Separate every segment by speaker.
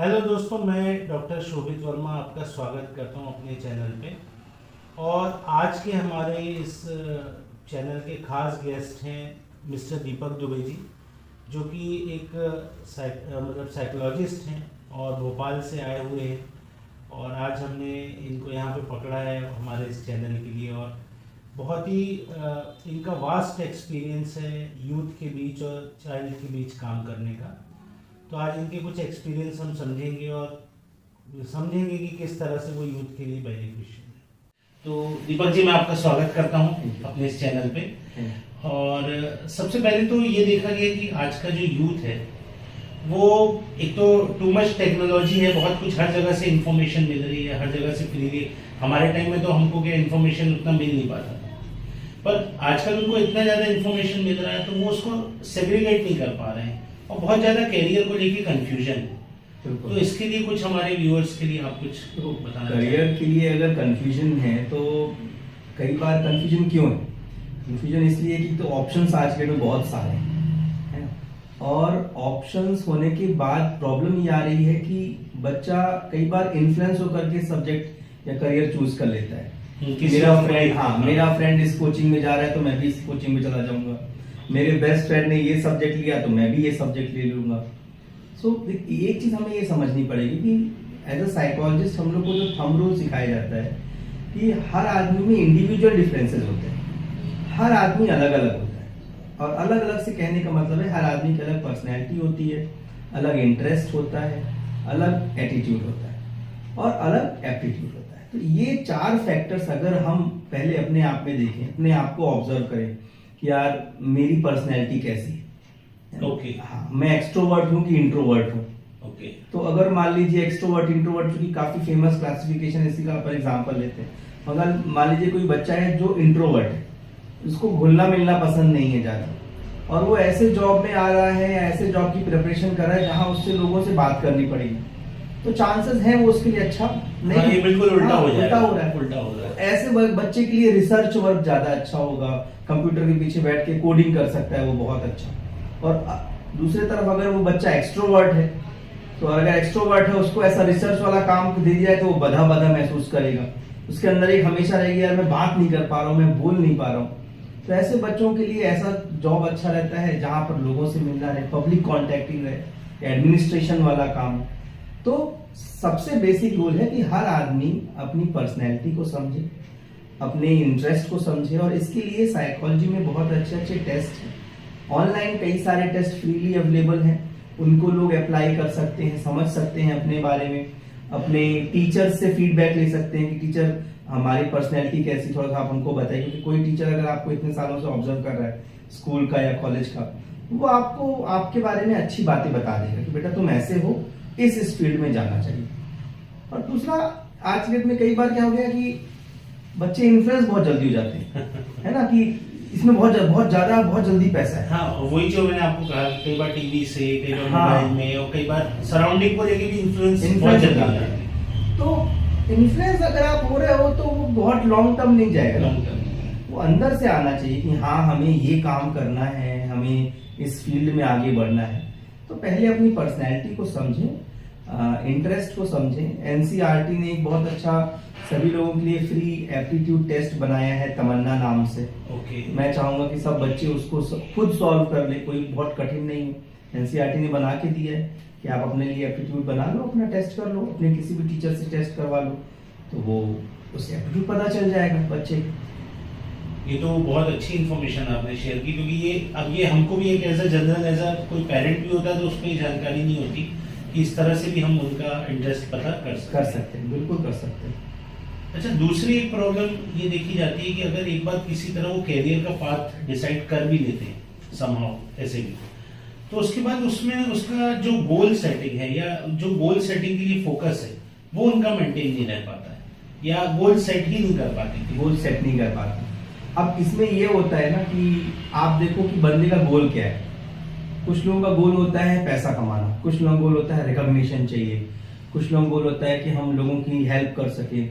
Speaker 1: Hello दोस्तों, मैं doctor शोभित वर्मा आपका स्वागत करता हूं अपने चैनल पे। और आज के हमारे इस चैनल के खास गेस्ट हैं मिस्टर दीपक दुबे जी, जो कि एक साइकोलॉजिस्ट हैं और भोपाल से आए हुए हैं। और आज हमने इनको यहाँ पे पकड़ा है हमारे इस चैनल के लिए। और बहुत ही इनका वास्ट एक्सपीरियंस है यूथ के बीच और चाइल्ड के बीच काम करने का। तो आज इनके कुछ एक्सपीरियंस हम समझेंगे और समझेंगे कि किस तरह से वो यूथ के लिए बेनिफिशियल है। तो दीपक जी, मैं आपका स्वागत करता हूँ अपने इस चैनल पे। और सबसे पहले तो ये देखा गया कि आज का जो यूथ है वो एक तो टू मच टेक्नोलॉजी है, बहुत कुछ हर जगह से इंफॉर्मेशन मिल रही है, हर जगह से फ्रीली। हमारे टाइम में तो हमको क्या इन्फॉर्मेशन उतना मिल नहीं पाता था, पर आजकल उनको इतना ज़्यादा इन्फॉर्मेशन मिल रहा है तो वो उसको सेग्रीगेट नहीं कर पा रहे हैं और बहुत ज़्यादा कैरियर को लेके कंफ्यूजन है। तो इसके लिए कुछ हमारे व्यूअर्स के लिए आप कुछ बताना
Speaker 2: करियर के लिए अगर कंफ्यूजन है तो कई बार कंफ्यूजन क्यों है? कंफ्यूजन इसलिए कि तो ऑप्शंस आज के डेट में बहुत सारे हैं, और ऑप्शंस होने के बाद प्रॉब्लम ये आ रही है कि बच्चा कई बार इन्फ्लुएंस होकर के सब्जेक्ट या करियर चूज कर लेता है। मेरा फ्रेंड इस कोचिंग में जा रहा है तो मैं भी इस कोचिंग में चला जाऊंगा, मेरे बेस्ट फ्रेंड ने ये सब्जेक्ट लिया तो मैं भी ये सब्जेक्ट ले लूंगा। सो एक चीज हमें ये समझनी पड़ेगी कि एज अ साइकोलॉजिस्ट हम लोग को जो थंब रूल सिखाया जाता है कि हर आदमी में इंडिविजुअल डिफरेंसेस होते हैं, हर आदमी अलग अलग होता है। और अलग अलग से कहने का मतलब है हर आदमी की अलग पर्सनैलिटी होती है, अलग इंटरेस्ट होता है, अलग एटीट्यूड होता है और अलग एप्टीट्यूड होता है। तो ये चार फैक्टर्स अगर हम पहले अपने आप में देखें, अपने आप को ऑब्जर्व करें कि यार मेरी पर्सनैलिटी कैसी है।
Speaker 1: ओके।
Speaker 2: हाँ, मैं एक्सट्रोवर्ट हूँ कि इंट्रोवर्ट हूँ।
Speaker 1: ओके।
Speaker 2: तो अगर मान लीजिए एक्सट्रोवर्ट इंट्रोवर्ट की काफी फेमस क्लासिफिकेशन इसी का पर एग्जांपल लेते हैं। अगर मान लीजिए कोई बच्चा है जो इंट्रोवर्ट है, उसको घुलना मिलना पसंद नहीं है ज्यादा, और वो ऐसे जॉब में आ रहा है या ऐसे जॉब की प्रिपरेशन कर रहा है जहां उससे लोगों से बात करनी पड़ेगी, तो चांसेस है वो उसके लिए अच्छा नहीं।
Speaker 1: ये बिल्कुल उल्टा हो
Speaker 2: रहा है।
Speaker 1: उल्टा हो रहा है।
Speaker 2: ऐसे बच्चे के लिए रिसर्च वर्क ज्यादा अच्छा होगा, कंप्यूटर के पीछे बैठ के कोडिंग कर सकता है वो बहुत अच्छा। और दूसरी तरफ अगर वो बच्चा एक्सट्रोवर्ट है, तो अगर एक्सट्रोवर्ट है उसको ऐसा रिसर्च वाला काम दे दिया है तो वो बधा बधा महसूस करेगा, उसके अंदर एक हमेशा रहेगी यार मैं बात नहीं कर पा रहा हूँ, मैं बोल नहीं पा रहा हूँ। तो ऐसे बच्चों के लिए ऐसा जॉब अच्छा रहता है जहां पर लोगों से मिलना रहे, पब्लिक कॉन्टेक्टिंग रहे, एडमिनिस्ट्रेशन वाला काम। तो सबसे बेसिक रूल है कि हर आदमी अपनी पर्सनैलिटी को समझे, अपने इंटरेस्ट को समझे, और इसके लिए साइकोलॉजी में बहुत अच्छे अच्छे टेस्ट हैं। ऑनलाइन कई सारे टेस्ट फ्रीली अवेलेबल हैं, उनको लोग अप्लाई कर सकते हैं, समझ सकते हैं अपने बारे में, अपने टीचर से फीडबैक ले सकते हैं कि टीचर हमारी पर्सनैलिटी कैसी, थोड़ा सा आप उनको बताइए। क्योंकि कोई टीचर अगर आपको इतने सालों से ऑब्जर्व कर रहा है स्कूल का या कॉलेज का, वो आपको आपके बारे में अच्छी बातें बता देगा कि बेटा तुम ऐसे हो, इस फील्ड में जाना चाहिए। और दूसरा, आज के डेट में कई बार क्या हो गया कि बच्चे इन्फ्लुएंस बहुत जल्दी हो जाते हैं, है ना, कि इसमें बहुत जल्दी पैसा है।
Speaker 1: हाँ, वही जो मैंने आपको कहा, कई बार टीवी से, कई बार मोबाइल में, और कई बार सराउंडिंग को लेके भी इन्फ्लुएंस बहुत जल्दी हो जाता है।
Speaker 2: तो इन्फ्लुएंस अगर आप हो रहे हो तो वो बहुत लॉन्ग टर्म नहीं जाएगा,
Speaker 1: लॉन्ग टर्म
Speaker 2: वो अंदर से आना चाहिए कि हाँ हमें ये काम करना है, हमें इस फील्ड में आगे बढ़ना है। तो पहले अपनी पर्सनैलिटी को समझें, इंटरेस्ट को समझें। एनसीईआरटी ने एक बहुत अच्छा सभी लोगों के लिए फ्री एप्टीट्यूड टेस्ट बनाया है तमन्ना नाम से।
Speaker 1: ओके।
Speaker 2: मैं चाहूंगा कि सब बच्चे उसको खुद सॉल्व कर ले, कोई बहुत कठिन नहीं है। एनसीईआरटी ने बना के दिया है कि आप अपने लिए एप्टीट्यूड बना लो, अपना टेस्ट कर लो, अपने किसी भी टीचर से टेस्ट करवा लो, तो वो उससे एप्टीट्यूड पता चल जाएगा बच्चे।
Speaker 1: ये तो बहुत अच्छी इन्फॉर्मेशन आपने शेयर की, क्योंकि ये हमको भी एक एज अ कोई पेरेंट भी होता है तो उसको ये जानकारी नहीं होती कि इस तरह से भी हम उनका इंटरेस्ट पता कर सकते हैं।
Speaker 2: बिल्कुल कर सकते हैं।
Speaker 1: अच्छा, दूसरी एक प्रॉब्लम ये देखी जाती है कि अगर एक बार किसी तरह वो कैरियर का पाथ डिसाइड कर भी लेते हैं समहाउ ऐसे भी, तो उसके बाद उसमें उसका जो गोल सेटिंग है या जो गोल सेटिंग के लिए फोकस है वो उनका मेंटेन नहीं रह पाता है या गोल सेट ही नहीं कर पाते।
Speaker 2: गोल सेट नहीं कर पाते। अब इसमें ये होता है ना कि आप देखो कि बंदे का गोल क्या है। कुछ लोगों का गोल होता है पैसा कमाना, कुछ लोगों का गोल होता है रिकॉग्निशन चाहिए, कुछ लोगों का गोल होता है कि हम लोगों की हेल्प कर सके,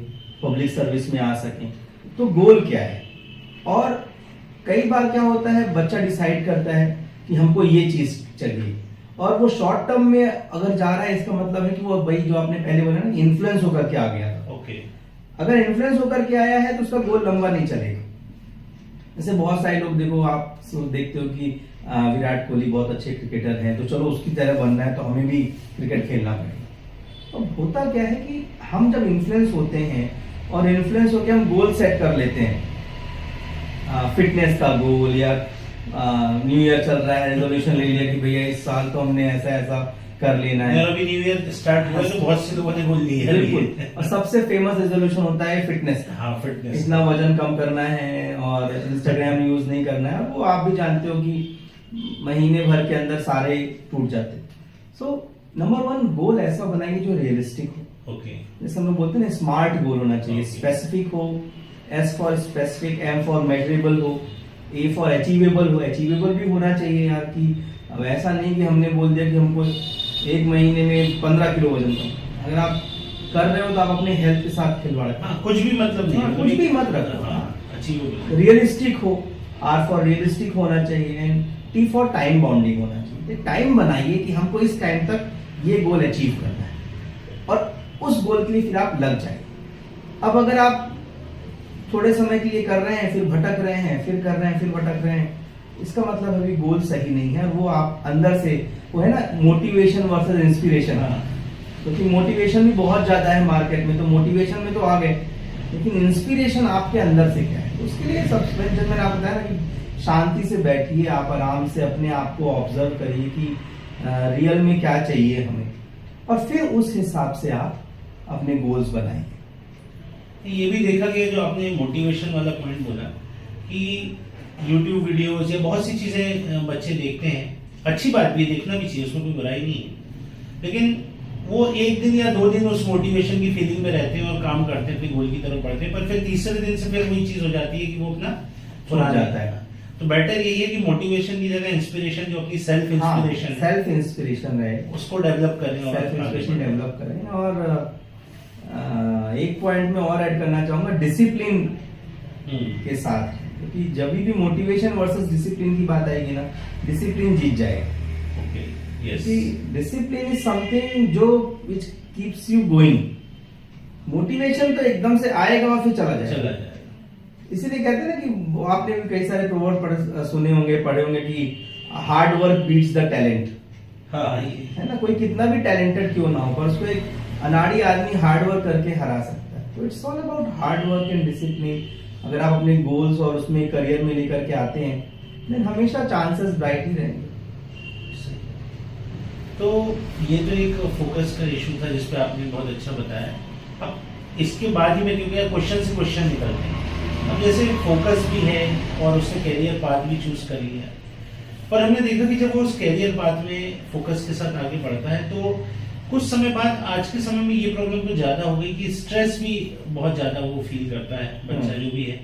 Speaker 2: पब्लिक सर्विस में आ सके। तो गोल क्या है? और कई बार क्या होता है बच्चा डिसाइड करता है कि हमको ये चीज चाहिए, और वो शॉर्ट टर्म में अगर जा रहा है, इसका मतलब है कि वो वही जो आपने पहले बोला ना, इन्फ्लुएंस होकर के आ गया था।
Speaker 1: ओके।
Speaker 2: अगर इन्फ्लुएंस होकर के आया है तो उसका गोल लंबा नहीं चलेगा। जैसे बहुत सारे लोग देखो, आप देखते हो कि विराट कोहली बहुत अच्छे क्रिकेटर हैं, तो चलो उसकी तरह बनना है तो हमें भी क्रिकेट खेलना पड़ेगा। तो होता क्या है कि हम जब इन्फ्लुएंस होते हैं और इन्फ्लुएंस होकर हम गोल सेट कर लेते हैं, फिटनेस का गोल, या न्यू ईयर चल रहा है, रेजोल्यूशन ले लिया कि भैया इस साल तो हमने ऐसा ऐसा कर लेना है।
Speaker 1: अभी न्यू ईयर स्टार्ट हुआ है तो बहुत से लोगों ने गोल लिए है।
Speaker 2: बिल्कुल। और सबसे फेमस रेजोल्यूशन होता है फिटनेस का।
Speaker 1: हाँ, फिटनेस,
Speaker 2: इतना वजन कम करना है और इंस्टाग्राम यूज नहीं करना है। वो आप भी जानते हो कि महीने भर के अंदर सारे टूट जाते हैं। सो नंबर 1, गोल ऐसा बनाएंगे जो रियलिस्टिक हो।
Speaker 1: ओके।
Speaker 2: जैसे हम लोग बोलते हैं ना, स्मार्ट गोल होना चाहिए, स्पेसिफिक हो, S for specific, M for measurable हो, A फॉर अचीवेबल हो। अचीवेबल भी होना चाहिए यार, कि अब ऐसा नहीं कि हमने बोल दिया कि हमको 1 महीने में 15 किलो वजन कम। अगर आप कर रहे हो तो आप अपने हेल्थ के साथ खिलवाड़ करो।
Speaker 1: हाँ, कुछ भी मतलब नहीं,
Speaker 2: कुछ भी मत रखो।
Speaker 1: अचीवेबल,
Speaker 2: रियलिस्टिक हो, R फॉर रियलिस्टिक होना चाहिए, and T for time bounding होना चाहिए। टाइम बनाइए कि हमको इस टाइम तक ये गोल अचीव करना है और उस गोल के लिए फिर आप लग जाइए। अब अगर आप थोड़े समय के लिए कर रहे हैं, फिर भटक रहे हैं, फिर कर रहे हैं, फिर भटक रहे हैं, इसका मतलब अभी गोल सही नहीं है। वो आप अंदर से, वो है ना, मोटिवेशन वर्सेस इंस्पिरेशन। क्योंकि मोटिवेशन भी बहुत ज्यादा है मार्केट में, तो मोटिवेशन में तो आ गए, लेकिन इंस्पिरेशन आपके अंदर से क्या है? तो उसके लिए सबसे, जब मैंने आपको बताया ना कि शांति से बैठिए, आप आराम से अपने आप को ऑब्जर्व करिए कि रियल में क्या चाहिए हमें, और फिर उस हिसाब से आप अपने गोल्स बनाएंगे।
Speaker 1: ये भी देखा गया, जो आपने मोटिवेशन वाला पॉइंट बोला, कि YouTube वीडियोस या बहुत सी चीजें बच्चे देखते हैं, अच्छी बात भी है, देखना भी चाहिए, उसमें कोई बुराई नहीं है, लेकिन वो 1 दिन या 2 दिन उस मोटिवेशन की फीलिंग में रहते हैं और काम करते हैं, अपने गोल की तरफ बढ़ते हैं, पर फिर तीसरे दिन से फिर वही चीज हो जाती है कि वो अपना
Speaker 2: भुला जाता है।
Speaker 1: तो बेटर यही है कि मोटिवेशन की जगह इंस्पिरेशन, जो अपनी सेल्फ इंस्पिरेशन है,
Speaker 2: सेल्फ इंस्पिरेशन रहे,
Speaker 1: उसको डेवलप करें,
Speaker 2: सेल्फ इंस्पिरेशन डेवलप करें। और एक पॉइंट में और ऐड करना चाहूंगा, डिसिप्लिन के साथ, क्योंकि जब भी मोटिवेशन वर्सेस डिसिप्लिन की बात आएगी ना, डिसिप्लिन जीत जाएगा।
Speaker 1: Okay, yes.
Speaker 2: Discipline is something जो which keeps you going. Motivation तो एकदम से आएगा और फिर चला जाएगा। इसीलिए कहते हैं ना कि आपने भी कई सारे प्रोवर्ब सुने होंगे, पढ़े होंगे कि hard work beats the talent.
Speaker 1: हाँ,
Speaker 2: है ना, कोई कितना भी टैलेंटेड क्यों ना हो, पर उसको एक अनाड़ी आदमी हार्ड वर्क करके हरा सकता है। तो it's all about hard work and discipline. अगर आप अपने गोल्स और उसमें करियर में लेकर के आते हैं, देन हमेशा चांसेस ब्राइट ही रहेंगे।
Speaker 1: तो ये तो एक फोकस का इशू था जिसपे आपने बहुत अच्छा बताया। अब इसके बाद ही मैं, क्योंकि क्वेश्चन से क्वेश्चन निकलते हैं, अब जैसे फोकस भी है और उसने कैरियर पाथ भी चूज कर लिया, पर हमने देखा कि जब वो उस कैरियर पाथ में फोकस के साथ आगे बढ़ता है तो कुछ समय बाद, आज के समय में ये प्रॉब्लम तो ज्यादा हो गई कि स्ट्रेस भी बहुत ज्यादा वो फील करता है बच्चा जो भी है,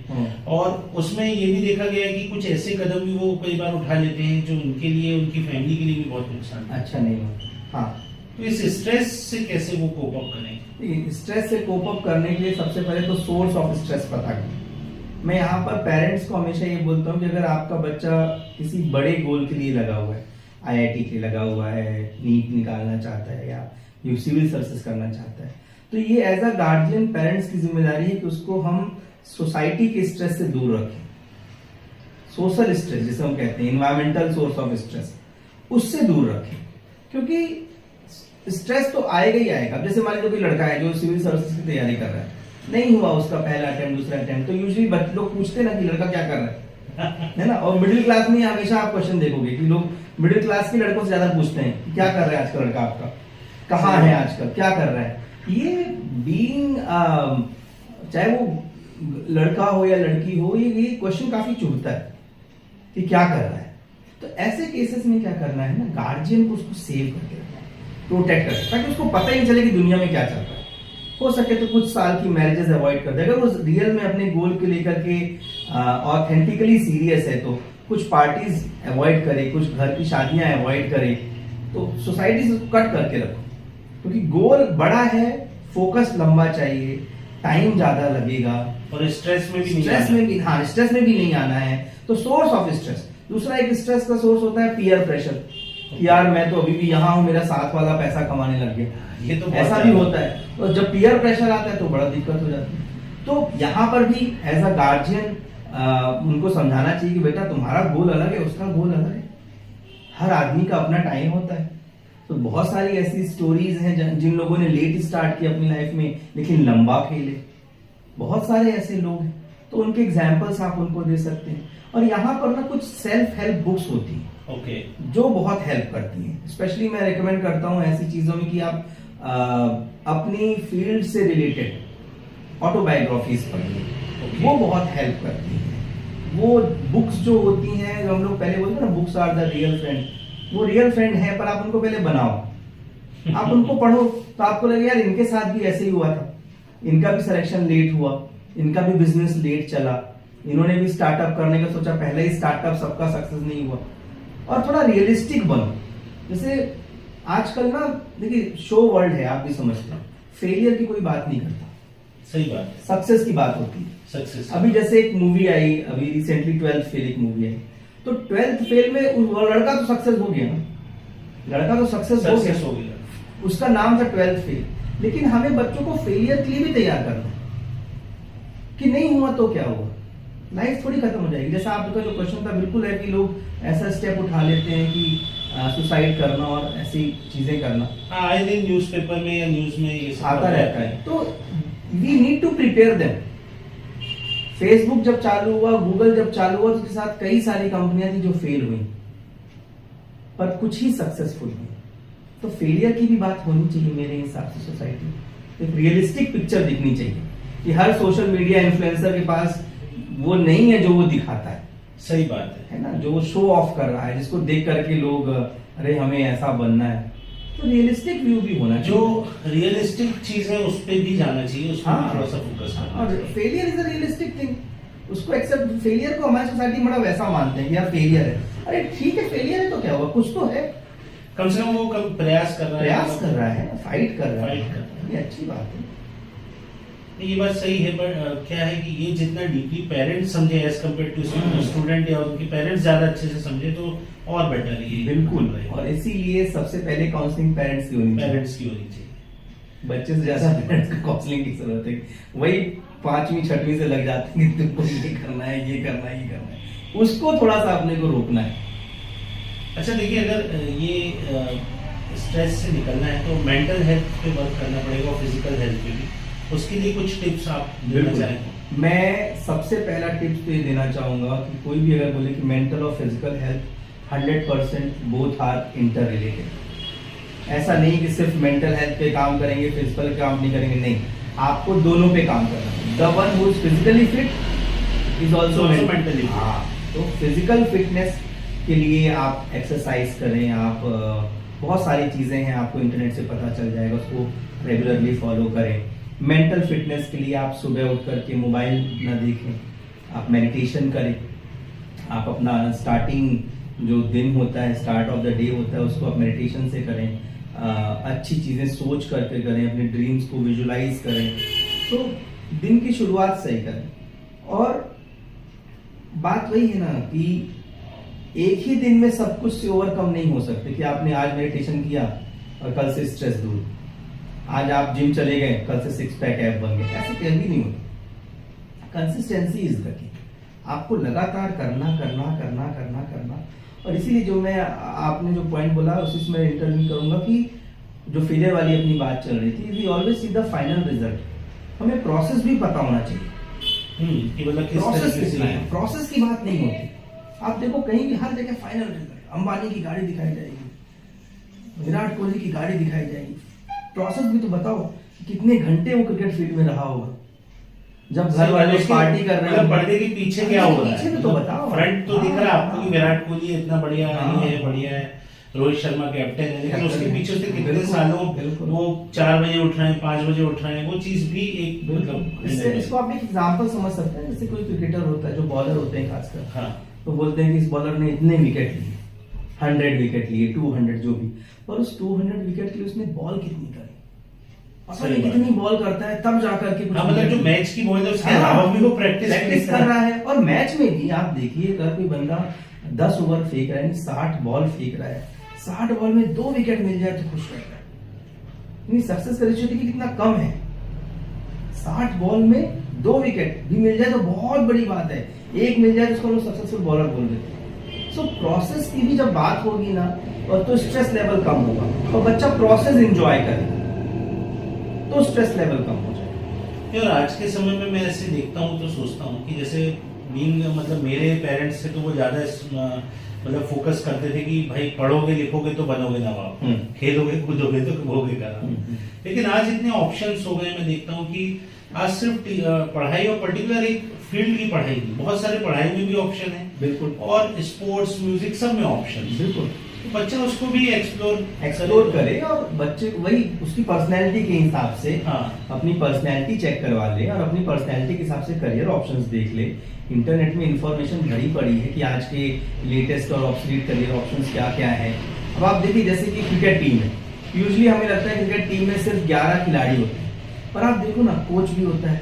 Speaker 1: और उसमें ये भी देखा गया है कि कुछ ऐसे कदम भी वो कई बार उठा लेते हैं जो उनके लिए, उनकी फैमिली के लिए भी बहुत नुकसान
Speaker 2: अच्छा नहीं होता। हाँ,
Speaker 1: तो इस स्ट्रेस से कैसे वो कोप अप करें?
Speaker 2: स्ट्रेस से कोप अप करने के लिए सबसे पहले तो सोर्स ऑफ स्ट्रेस पता करें। मैं यहाँ पर पेरेंट्स को हमेशा ये बोलता हूँ कि अगर आपका बच्चा किसी बड़े गोल के लिए लगा हुआ है, IIT के लिए लगा हुआ है, नीट निकालना चाहता है या सिविल सर्विसेज करना चाहता है, तो ये एज अ गार्जियन पेरेंट्स की जिम्मेदारी है कि उसको हम सोसाइटी के स्ट्रेस से दूर रखें। सोशल स्ट्रेस जिसे हम कहते हैं, इन्वायरमेंटल सोर्स ऑफ स्ट्रेस, उससे दूर रखें, क्योंकि स्ट्रेस तो आएगा ही आएगा। जैसे मान लीजिए कोई लड़का है जो सिविल सर्विसेज की तैयारी कर रहा है, नहीं हुआ उसका पहला अटेम्प्ट, दूसरा अटेम्प्ट, तो यूजुअली लोग पूछते हैं ना कि लड़का क्या कर रहा है ना। और मिडिल क्लास में हमेशा आप क्वेश्चन देखोगे कि लोग मिडिल क्लास के लड़कों से ज्यादा पूछते हैं कि क्या कर रहा है आजकल लड़का आपका, कहाँ है आजकल, क्या कर रहा है। ये बीइंग, चाहे वो लड़का हो या लड़की हो, ये क्वेश्चन काफी चुभता है कि क्या कर रहा है। तो ऐसे केसेस में क्या करना है ना, गार्जियन को उसको सेव करके रखना है, प्रोटेक्ट करना, ताकि उसको पता ही नहीं चले कि दुनिया में क्या चल रहा है। हो सके तो कुछ साल की मैरिजेस अवॉइड कर दे। अगर वो रियल में अपने गोल को लेकर के ऑथेंटिकली सीरियस है तो कुछ पार्टीज अवॉइड करे, कुछ घर की शादियां अवॉइड करे, तो सोसाइटी से कट करके रखो, क्योंकि गोल बड़ा है, फोकस लंबा चाहिए, टाइम ज्यादा लगेगा,
Speaker 1: और स्ट्रेस में भी नहीं
Speaker 2: नहीं आना है। तो सोर्स ऑफ स्ट्रेस, दूसरा एक स्ट्रेस का सोर्स होता है पीयर प्रेशर। कि यार मैं तो अभी भी यहाँ हूँ, मेरा साथ वाला पैसा कमाने लग गया।
Speaker 1: ये तो
Speaker 2: ऐसा भी होता है। और जब पीयर प्रेशर आता है तो बड़ा दिक्कत हो जाती है। तो यहाँ पर भी एज अ गार्जियन उनको समझाना चाहिए कि बेटा तुम्हारा गोल अलग है, उसका गोल अलग है। हर आदमी का अपना टाइम होता है। तो बहुत सारी ऐसी स्टोरीज हैं जिन लोगों ने लेट स्टार्ट किया अपनी लाइफ में लेकिन लंबा खेले। बहुत सारे ऐसे लोग हैं, तो उनके एग्जाम्पल्स आप उनको दे सकते हैं। और यहाँ पर ना कुछ सेल्फ हेल्प बुक्स होती हैं,
Speaker 1: ओके,
Speaker 2: जो बहुत हेल्प करती हैं। स्पेशली मैं रेकमेंड करता हूँ ऐसी चीजों में कि आप अपनी फील्ड से रिलेटेड ऑटोबायोग्राफीज पढ़िए, वो बहुत हेल्प करती हैं। वो बुक्स जो होती हैं, जो हम लोग पहले बोलते हैं ना, books are the real friend, वो रियल फ्रेंड है, पर आप उनको पहले बनाओ, आप उनको पढ़ो तो आपको लगे यार इनके साथ भी ऐसे ही हुआ था, इनका भी सिलेक्शन लेट हुआ, इनका भी बिजनेस लेट चला, इन्होंने भी स्टार्टअप करने का सोचा, पहले ही स्टार्टअप सबका सक्सेस नहीं हुआ। और थोड़ा रियलिस्टिक बनो। जैसे आजकल ना देखिए शो वर्ल्ड है, आप भी समझते हैं, फेलियर की कोई बात नहीं करता,
Speaker 1: सही बात है,
Speaker 2: सक्सेस की बात होती है।
Speaker 1: सक्सेस।
Speaker 2: अभी जैसे एक मूवी आई, अभी रिसेंटली 12th फेल एक मूवी आई, तो 12th फेल में वो लड़का तो सक्सेस हो गया ना, लड़का तो सक्सेस हो गया, उसका नाम था 12th फेल। लेकिन हमें बच्चों को फेलियर के लिए भी तैयार करना है कि नहीं हुआ तो क्या हुआ, लाइफ थोड़ी खत्म हो जाएगी। जैसा आपका जो क्वेश्चन था, बिल्कुल है कि लोग ऐसा स्टेप उठा लेते हैं कि सुसाइड करना और ऐसी चीजें करना।
Speaker 1: आए दिन न्यूज़पेपर में या न्यूज में ये सब
Speaker 2: आता रहता है। तो we need to prepare them. Facebook जब चालू हुआ, गूगल जब चालू हुआ, तो उसके साथ कई सारी कंपनियां थी जो फेल हुई, पर कुछ ही सक्सेसफुल हुई। तो फेलियर की भी बात होनी चाहिए मेरे हिसाब से सोसाइटी में। एक रियलिस्टिक पिक्चर दिखनी चाहिए कि हर सोशल मीडिया इन्फ्लुएंसर के पास वो नहीं है जो वो दिखाता है।
Speaker 1: सही बात है
Speaker 2: ना, जो वो शो ऑफ कर रहा है, जिसको देख करके लोग अरे हमें ऐसा बनना है। तो रियलिस्टिक व्यू भी होना चाहिए।
Speaker 1: जो रियलिस्टिक चीज है उस पे भी जाना चाहिए, उस पर थोड़ा सा फोकस करना
Speaker 2: और
Speaker 1: चाहिए।
Speaker 2: Failure is a realistic thing, उसको एक्सेप्ट। फेलियर को हमारी सोसाइटी में बड़ा वैसा मानते हैं कि यार फेलियर है, अरे ठीक है फेलियर है तो क्या हुआ, कुछ तो है,
Speaker 1: कम से कम वो प्रयास कर रहा
Speaker 2: है, फाइट कर रहा है, ये अच्छी बात है।
Speaker 1: ये बात सही है, पर क्या है कि ये जितना डीपली पेरेंट्स समझे एज कम्पेयर टू स्टूडेंट या उनके पेरेंट्स ज्यादा अच्छे से समझे तो और बेटर ये
Speaker 2: बिल्कुल। और इसीलिए सबसे पहले काउंसलिंग पेरेंट्स की होनी चाहिए। बच्चे से ज्यादा पेरेंट्स को काउंसलिंग की जरूरत है। वही 5वीं 6वीं से लग जाते हैं कि तुमको ये करना है, ये करना है, ये करना है, उसको थोड़ा सा अपने को रोकना है।
Speaker 1: अच्छा देखिए, अगर ये स्ट्रेस से निकलना है तो मेंटल हेल्थ पे वर्क करना पड़ेगा और फिजिकल हेल्थ पे भी। उसके लिए कुछ टिप्स आप देना चाहेंगे?
Speaker 2: मैं सबसे पहला टिप्स तो ये देना चाहूंगा कि कोई भी अगर बोले कि मेंटल और physical health 100% both are interrelated. ऐसा नहीं कि सिर्फ मेंटल हेल्थ पे काम करेंगे, फिजिकल काम नहीं करेंगे, नहीं, आपको दोनों पे काम करना है। The one who is physically fit is also mentally. हाँ, तो फिजिकल फिटनेस के लिए आप एक्सरसाइज करें, आप बहुत सारी चीजें हैं, आपको इंटरनेट से पता चल जाएगा, उसको रेगुलरली फॉलो करें। मेंटल फिटनेस के लिए आप सुबह उठ करके मोबाइल ना देखें, आप मेडिटेशन करें, आप अपना स्टार्टिंग जो दिन होता है, स्टार्ट ऑफ द डे होता है, उसको आप मेडिटेशन से करें, अच्छी चीज़ें सोच करके करें, अपने ड्रीम्स को विजुलाइज करें, तो दिन की शुरुआत सही करें। और बात वही है ना कि एक ही दिन में सब कुछ से ओवरकम नहीं हो सकते कि आपने आज मेडिटेशन किया और कल से स्ट्रेस दूर, आज आप जिम चले गए कल से 6 पैक ऐप बन गए, ऐसे कभी नहीं होता। कंसिस्टेंसी इज द की, आपको लगातार करना करना करना करना करना। और इसीलिए जो मैं आपने जो पॉइंट बोला उसी से मैं इंटरव्यू करूंगा कि जो फेलियर वाली अपनी बात चल रही थी, we always see the final result. हमें प्रोसेस भी पता होना चाहिए
Speaker 1: कि मतलब
Speaker 2: प्रोसेस की बात नहीं होती। आप देखो कहीं भी हर जगह फाइनल रिजल्ट, अंबानी की गाड़ी दिखाई जाएगी, विराट कोहली की गाड़ी दिखाई जाएगी, प्रोसेस भी तो बताओ कितने घंटे वो क्रिकेट फील्ड में रहा होगा, जब घर वाले पार्टी कर रहे हैं,
Speaker 1: पर्दे के पीछे क्या हो रहा है,
Speaker 2: पीछे भी तो बताओ।
Speaker 1: फ्रंट तो दिख रहा है आपको कि विराट कोहली इतना बढ़िया है, बढ़िया है, रोहित शर्मा कैप्टन है, लेकिन उसके पीछे से कितने सालों वो 4 बजे उठ रहे हैं, 5 बजे उठ रहे हैं, वो चीज भी एक मतलब
Speaker 2: इसको आप एक एग्जांपल समझ सकते हैं। जैसे कोई क्रिकेटर होता है, जो बॉलर होते हैं खासकर,
Speaker 1: हाँ,
Speaker 2: तो बोलते हैं कि इस बॉलर ने इतने विकेट लिए, 100 विकेट लिए, 200 जो भी, और उस 200 विकेट के लिए उसने बॉल कितनी करी, पता नहीं कितनी बॉल करता है, तब जाकर के
Speaker 1: मतलब जो मैच की बॉल है उसके अलावा भी वो प्रैक्टिस
Speaker 2: कर रहा है। और मैच में भी आप देखिए, अगर कोई बंदा 10 ओवर फेंक रहा है, 60 बॉल फेंक रहा है, 60 बॉल में 2 विकेट मिल जाए तो खुश रहता है। सक्सेस का रेशियो देखिए कितना कम है। 60 बॉल में 2 विकेट भी मिल जाए तो बहुत बड़ी बात है। एक मिल जाए तो उसको हम सक्सेसफुल बॉलर बोल देते हैं। सो प्रोसेस की भी जब बात होगी ना, और तो स्ट्रेस लेवल कम होगा और बच्चा प्रोसेस एंजॉय करेगा तो स्ट्रेस लेवल कम हो जाएगा।
Speaker 1: और आज के समय में मैं ऐसे देखता हूँ तो सोचता हूँ कि जैसे मतलब मेरे पेरेंट्स से तो वो ज्यादा मतलब फोकस करते थे कि भाई पढ़ोगे लिखोगे तो बनोगे नवाब, खेलोगे कूदोगे तो होगे करा। लेकिन आज इतने ऑप्शंस हो गए, मैं देखता हूँ कि आज सिर्फ पढ़ाई और पर्टिकुलर एक फील्ड की पढ़ाई नहीं, बहुत सारे पढ़ाई में भी ऑप्शन है,
Speaker 2: बिल्कुल,
Speaker 1: और स्पोर्ट्स म्यूजिक सब में ऑप्शन,
Speaker 2: बिल्कुल।
Speaker 1: तो बच्चा उसको भी
Speaker 2: एक्सप्लोर करे और बच्चे वही उसकी पर्सनैलिटी के हिसाब से अपनी पर्सनैलिटी चेक करवा ले और अपनी पर्सनैलिटी के हिसाब से करियर ऑप्शंस देख ले। इंटरनेट में इंफॉर्मेशन भरी पड़ी है कि आज के लेटेस्ट और ऑब्सोलीट करियर ऑप्शंस क्या क्या है। अब आप देखिए जैसे कि क्रिकेट टीम है, यूजुअली हमें लगता है क्रिकेट टीम में सिर्फ 11 खिलाड़ी होते हैं, पर आप देखो ना कोच भी होता है,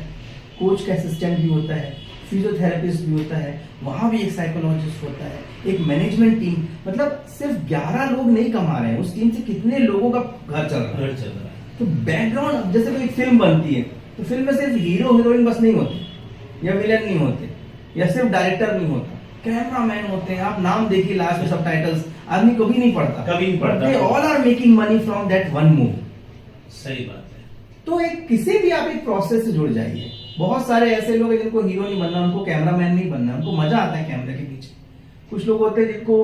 Speaker 2: कोच का असिस्टेंट भी होता है, फिजियोथेरेपिस्ट भी होता है, वहां भी एक साइकोलॉजिस्ट होता है, एक मैनेजमेंट टीम। मतलब सिर्फ 11 लोग नहीं कमा रहे हैं, उस टीम से कितने लोगों का घर चल रहा है। तो बैकग्राउंड, जैसे कोई फिल्म बनती है तो फिल्म में सिर्फ हीरो हीरोइन बस नहीं होते या विलन नहीं होते या सिर्फ डायरेक्टर नहीं होता, कैमरामैन होते हैं। आप नाम देखिए लास्ट में सबटाइटल्स, आदमी कभी नहीं पढ़ता। They all are making money from that one movie.
Speaker 1: सही बात है।
Speaker 2: तो एक किसी भी आप एक प्रोसेस से जुड़ जाइए। बहुत सारे ऐसे लोग हैं जिनको हीरो नहीं बनना, उनको कैमरामैन नहीं बनना, उनको मजा आता है कैमरे के पीछे। कुछ लोग होते हैं जिनको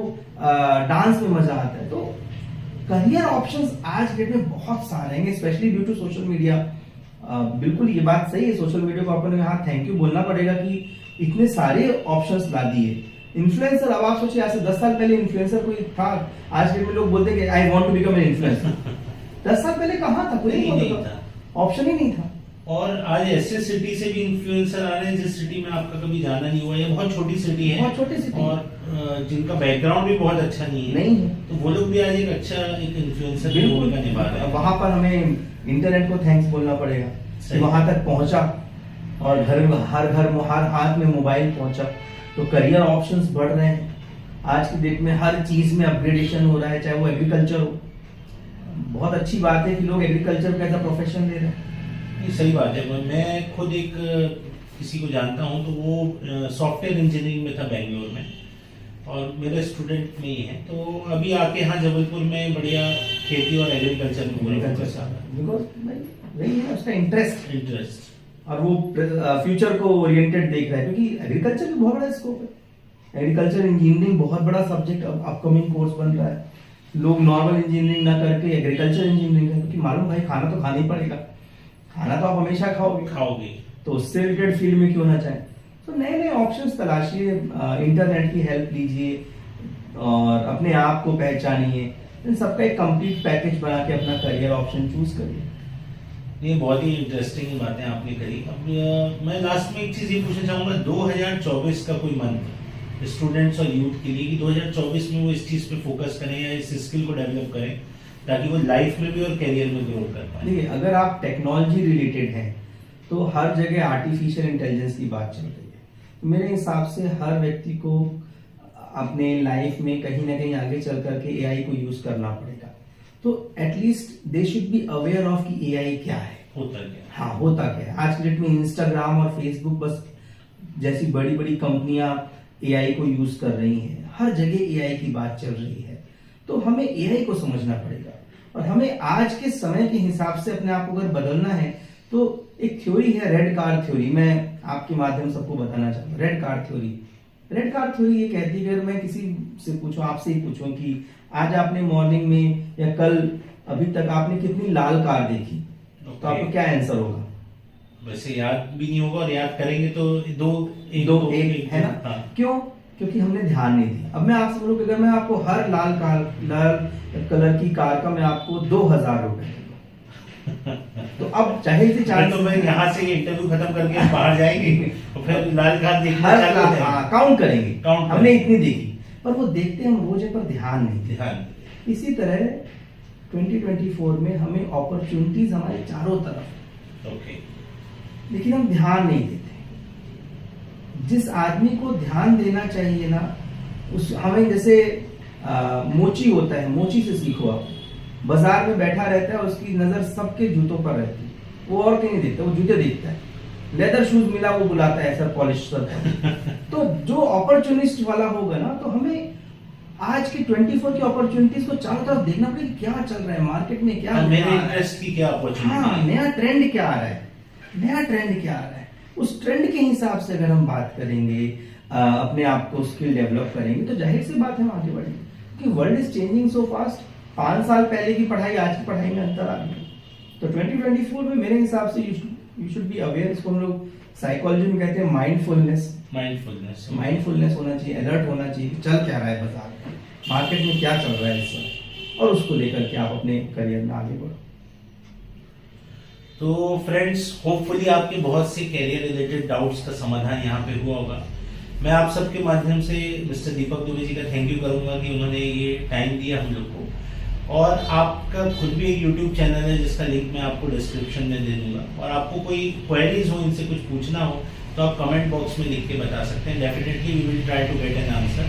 Speaker 2: डांस में मजा आता है। तो करियर ऑप्शंस आज डेट में बहुत सारे हैं, specially due to social media. बिल्कुल ये बात सही है, सोशल मीडिया को अपन यहाँ थैंक यू बोलना पड़ेगा कि इतने सारे ऑप्शंस ला दिए। इन्फ्लुएंसर, अब आप सोचिए आज से 10 साल पहले इन्फ्लुएंसर कोई था? आज डेट में लोग बोलते हैं कि I want to become an influencer. 10 साल पहले कहाँ था? कोई नहीं था, ऑप्शन ही नहीं था।
Speaker 1: और आज ऐसे सिटी से भी इन्फ्लुएंसर आ रहे हैं जिस सिटी में आपका कभी जाना नहीं हुआ, या बहुत छोटी सिटी है,
Speaker 2: बहुत छोटी सिटी,
Speaker 1: और जिनका बैकग्राउंड भी बहुत अच्छा नहीं है, तो वो लोग भी आज एक अच्छा एक इन्फ्लुएंसर की भूमिका निभा रहे हैं।
Speaker 2: वहां पर हमें इंटरनेट को थैंक्स बोलना पड़ेगा कि वहां तक पहुंचा और घर में हर हाथ में मोबाइल पहुंचा। तो करियर ऑप्शंस बढ़ रहे हैं। आज की डेट में हर चीज में अपग्रेडेशन हो रहा है, चाहे वो एग्रीकल्चर हो। बहुत अच्छी बात है कि लोग एग्रीकल्चर को एज अ प्रोफेशन ले रहे हैं।
Speaker 1: ये सही बात है। मैं खुद एक किसी को जानता हूं, तो वो सॉफ्टवेयर इंजीनियरिंग में था बेंगलोर में, और मेरे स्टूडेंट में ही है। तो अभी आके यहाँ जबलपुर में बढ़िया खेती और एग्रीकल्चर में
Speaker 2: वही है उसका इंटरेस्ट, और वो फ्यूचर को ओरिएंटेड देख रहा है, क्योंकि एग्रीकल्चर भी बहुत बड़ा स्कोप है। एग्रीकल्चर इंजीनियरिंग बहुत बड़ा सब्जेक्ट अपकमिंग कोर्स बन रहा है। लोग नॉर्मल इंजीनियरिंग ना करके एग्रीकल्चर इंजीनियरिंग है, क्योंकि मालूम भाई खाना तो खाना ही पड़ेगा, खाना तो आप हमेशा खाओगे, तो उससे रिलेटेड फील्ड में क्यों ना चाहे। तो नए नए ऑप्शंस तलाशिए, इंटरनेट की हेल्प लीजिए और अपने आप को पहचानिए। इन सबका एक कंप्लीट पैकेज बना के अपना करियर ऑप्शन चूज करिए।
Speaker 1: ये बहुत ही इंटरेस्टिंग बातें आपने करी। अब मैं लास्ट में एक चीज ये पूछना चाहूंगा, 2024 का कोई मंथ स्टूडेंट्स और यूथ के लिए कि 2024 में वो इस चीज पे फोकस करें या इस स्किल को डेवलप करें ताकि वो लाइफ में भी और करियर में ग्रो कर पाए।
Speaker 2: देखिए, अगर आप टेक्नोलॉजी रिलेटेड हैं तो हर जगह आर्टिफिशियल इंटेलिजेंस की बात चल रही है। तो मेरे हिसाब से हर व्यक्ति को अपने लाइफ में कहीं ना कहीं आगे चल करके एआई को यूज करना पड़ेगा। तो at least they should be aware of कि एआई क्या है,
Speaker 1: होता क्या।
Speaker 2: हाँ, होता क्या है। आज के डेट में इंस्टाग्राम और फेसबुक बस जैसी बड़ी बड़ी कंपनियां एआई को यूज कर रही हैं, हर जगह एआई की बात चल रही है। तो हमें एआई को समझना पड़ेगा और हमें आज के समय के हिसाब से अपने आप को अगर बदलना है तो एक थ्योरी है, रेड कार थ्योरी। मैं आपके माध्यम सबको बताना चाहूंगा red car theory. Red car theory ये कहती है, अगर मैं किसी से पूछूं, आपसे ही पूछूं कि आज आपने मॉर्निंग में या कल अभी तक आपने कितनी लाल कार देखी, तो आपको क्या आंसर होगा?
Speaker 1: वैसे याद भी नहीं होगा, और याद करेंगे तो दो एक
Speaker 2: है ना। हाँ। क्यों? क्योंकि हमने ध्यान नहीं दिया। अब मैं आपसे बोलूं कि अगर मैं आपको हर लाल कलर की कार का मैं आपको 2000 रुपए दूंगा, तो अब चाहे से चाहे
Speaker 1: तो मैं यहाँ से इंटरव्यू खत्म करके बाहर जाएंगे और फिर लाल कार देखना
Speaker 2: काउंट करेंगे, हमने इतनी देखी, पर वो देखते हम रोज पर ध्यान नहीं देते। इसी तरह 2024 में हमें अपॉर्चुनिटीज हमारे चारों तरफ, लेकिन हम ध्यान नहीं देते। जिस आदमी को ध्यान देना चाहिए ना, उस हमें जैसे मोची होता है, मोची से सीखो आप। बाजार में बैठा रहता है, उसकी नजर सबके जूतों पर रहती है, वो और कहीं नहीं देखता, वो जूते देखता है। लेदर शूज मिला वो बुलाता है सर पॉलिश सर। तो जो अपॉर्चुनिस्ट वाला होगा ना, तो हमें आज की 24 की अपॉर्चुनिटीज को चारों तरफ देखना पड़ेगा, क्या चल रहा है मार्केट में, क्या
Speaker 1: मेरे इंटरेस्ट की क्या अपॉर्चुनिटी है।
Speaker 2: हाँ, नया ट्रेंड क्या आ रहा है, नया ट्रेंड क्या आ रहा है, उस ट्रेंड के हिसाब से अगर हम बात करेंगे, अपने आप को स्किल डेवलप करेंगे, तो जाहिर सी बात है हम आगे बढ़ेंगे। क्योंकि world is changing so fast. 5 साल पहले की पढ़ाई आज की पढ़ाई में अंतर आ गया। तो 2024 में मेरे हिसाब से यू शुड बी अवेयर। इसको हम लोग साइकोलॉजी में कहते हैं माइंडफुलनेस होना चाहिए, अलर्ट होना चाहिए, चल क्या रहा है बाजार में, मार्केट में क्या चल रहा है इस समय, और उसको लेकर के आप अपने करियर में आगे बढ़ो।
Speaker 1: तो फ्रेंड्स, होपफुली आपके बहुत से कैरियर रिलेटेड डाउट्स का समाधान यहाँ पे हुआ होगा। मैं आप सबके माध्यम से मिस्टर दीपक दुबे जी का थैंक यू करूंगा कि उन्होंने ये टाइम दिया हम लोग को। और आपका खुद भी एक यूट्यूब चैनल है जिसका लिंक मैं आपको डिस्क्रिप्शन में दे दूंगा, और आपको कोई क्वेरीज हो, इनसे कुछ पूछना हो, तो आप कमेंट बॉक्स में लिख के बता सकते हैं। Definitely we will try to get an answer.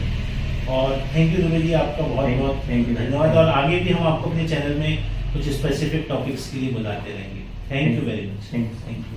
Speaker 1: और थैंक यू दुबे जी, आपका बहुत बहुत धन्यवाद। और आगे भी हम आपको अपने चैनल में कुछ स्पेसिफिक टॉपिक्स के लिए बुलाते रहेंगे। Thank you very much.
Speaker 2: Thank you.